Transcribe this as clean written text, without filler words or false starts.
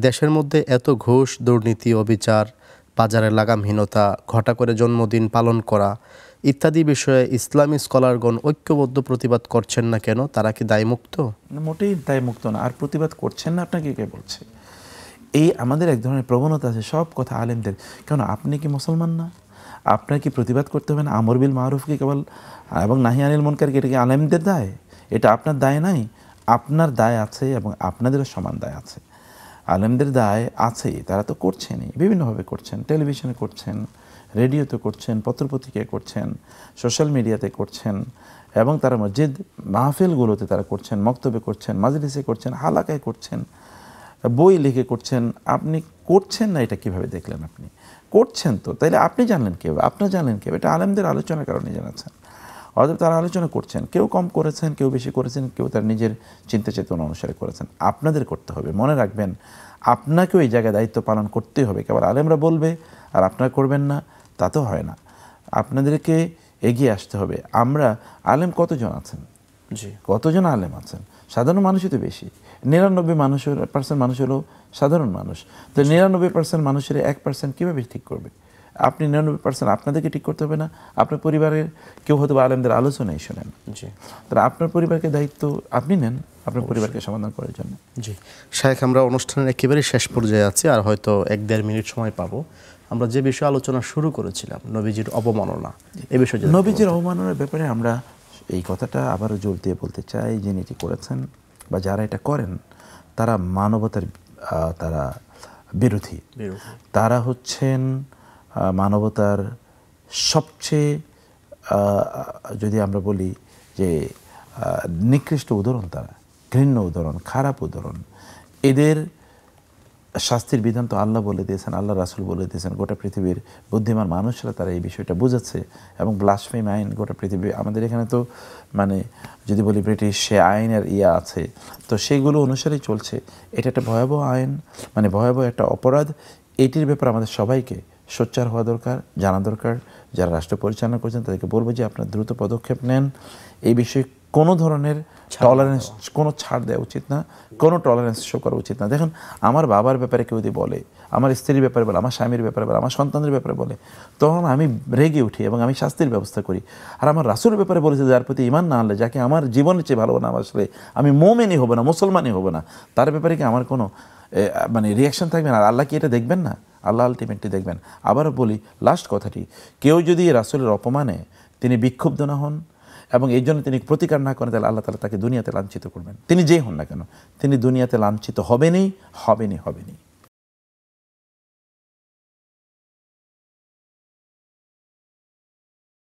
দেশের মধ্যে এত ঘুষ, দুর্নীতি, অবিচার, বাজারে লাগামহীনতা, ঘটা করে জন্মদিন পালন করা ইত্যাদি বিষয়ে ইসলামী স্কলারগণ ঐক্যবদ্ধ প্রতিবাদ করছেন না কেন? তারা কি দায়মুক্ত? মোটেই দায়মুক্ত না। আর প্রতিবাদ করছেন না আপনাকে কে বলছে? এই আমাদের এক ধরনের প্রবণতা আছে, সব কথা আলেমদের। কেন আপনি কি মুসলমান না? আপনার কি প্রতিবাদ করতে হবে না? আমর বিল মারুফ কি কেবল এবং নাহি আনিল মুনকার কি এটা কি আলেমদের দায়? এটা আপনার দায় নাই? আপনার দায় আছে এবং আপনাদেরও সমান দায় আছে। আলেমদের দায় আছেই, তারা তো করছেনই, বিভিন্নভাবে করছেন, টেলিভিশনে করছেন, রেডিওতে করছেন, পত্রপত্রিকায় করছেন, সোশ্যাল মিডিয়াতে করছেন, এবং তারা মসজিদ মাহফিলগুলোতে তারা করছেন, মক্তবে করছেন, মাজলিসে করছেন, হালাকায় করছেন, বই লিখে করছেন। আপনি করছেন না এটা কিভাবে দেখলেন? আপনি করছেন তো, তাইলে আপনি জানলেন কীভাবে? আপনার জানলেন কীভাবে? এটা আলেমদের আলোচনার কারণে জানাচ্ছেন। অর্থাৎ তারা আলোচনা করছেন, কেউ কম করেছেন, কেউ বেশি করেছেন, কেউ তার নিজের চিন্তা চেতনা অনুসারে করেছেন। আপনাদের করতে হবে, মনে রাখবেন আপনাকেও এই জায়গায় দায়িত্ব পালন করতেই হবে। কেবল আলেমরা বলবে আর আপনারা করবেন না, তা তো হয় না। আপনাদেরকে এগিয়ে আসতে হবে। আমরা আলেম কতজন আছেন? জি, কতজন আলেম আছেন? সাধারণ মানুষই তো বেশি। 99% মানুষ হলো সাধারণ মানুষ। তো 99% মানুষের 1% কীভাবে ঠিক করবে? আপনি 99% আপনাদেরকে ঠিক করতে হবে না? আপনার পরিবারের কেউ হয়তো আলেমদের আলোচনাই শোনেন। জি, তাহলে আপনার পরিবারকে দায়িত্ব আপনি নেন আপনার পরিবারকে সমাধান করার জন্য। জি শায়েখ, আমরা অনুষ্ঠানের একেবারেই শেষ পর্যায়ে আছি, আর হয়তো 1-1.5 মিনিট সময় পাবো। আমরা যে বিষয়ে আলোচনা শুরু করেছিলাম, নবীজির অবমাননা, এই বিষয়ে নবীজির অবমাননার ব্যাপারে আমরা এই কথাটা আবারও জোর দিয়ে বলতে চাই, যিনি এটি করেছেন বা যারা এটা করেন তারা মানবতার তারা বিরোধী। তারা হচ্ছেন মানবতার সবচেয়ে যদি আমরা বলি যে নিকৃষ্ট উদাহরণ, তারা ঘৃণ্য উদাহরণ, খারাপ উদাহরণ। এদের শাস্তির বিধান তো আল্লাহ বলে দিয়েছেন, আল্লাহ রাসূল বলে দিয়েছেন। গোটা পৃথিবীর বুদ্ধিমান মানুষরা তারা এই বিষয়টা বুঝেছে, এবং ব্লাসফেমি আইন গোটা পৃথিবী, আমাদের এখানে তো মানে যদি বলি ব্রিটিশ সে আইনের আছে, তো সেইগুলো অনুসারেই চলছে। এটা একটা ভয়াবহ আইন, মানে ভয়াবহ একটা অপরাধ। এটির ব্যাপারে আমাদের সবাইকে সোচ্চার হওয়া দরকার, জানা দরকার। যারা রাষ্ট্র পরিচালনা করছেন তাদেরকে বলবো যে আপনারা দ্রুত পদক্ষেপ নেন। এই বিষয়ে কোনো ধরনের টলারেন্স, কোনো ছাড় দেওয়া উচিত না, কোনো টলারেন্স শো করা উচিত না। দেখেন, আমার বাবার ব্যাপারে কেউ যদি বলে, আমার স্ত্রীর ব্যাপারে বলে, আমার স্বামীর ব্যাপারে বলে, আমার সন্তানের ব্যাপারে বলে, তখন আমি রেগে উঠি এবং আমি শাস্তির ব্যবস্থা করি। আর আমার রাসূলের ব্যাপারে বলেছে, যার প্রতি ঈমান না আনলে, যাকে আমার জীবনের চেয়ে ভালো না আসলে আমি মুমিনই হব না, মুসলমানই হব না, তার ব্যাপারে কি আমার কোনো মানে রিয়াকশন থাকবে না? আর আল্লাহ কি এটা দেখবেন না? আল্লাহ আলটিমেটলি দেখবেন। আবারও বলি, লাস্ট কথাটি, কেউ যদি রাসূলের অপমানে তিনি বিক্ষুব্ধ না হন এবং এই জন্য তিনি প্রতিকার না করেন, তাহলে আল্লাহ তাআলা তাকে দুনিয়াতে লাঞ্ছিত করবেন। তিনি যেই হন না কেন, তিনি দুনিয়াতে লাঞ্ছিত হবেনই, হবেনই, হবেনই।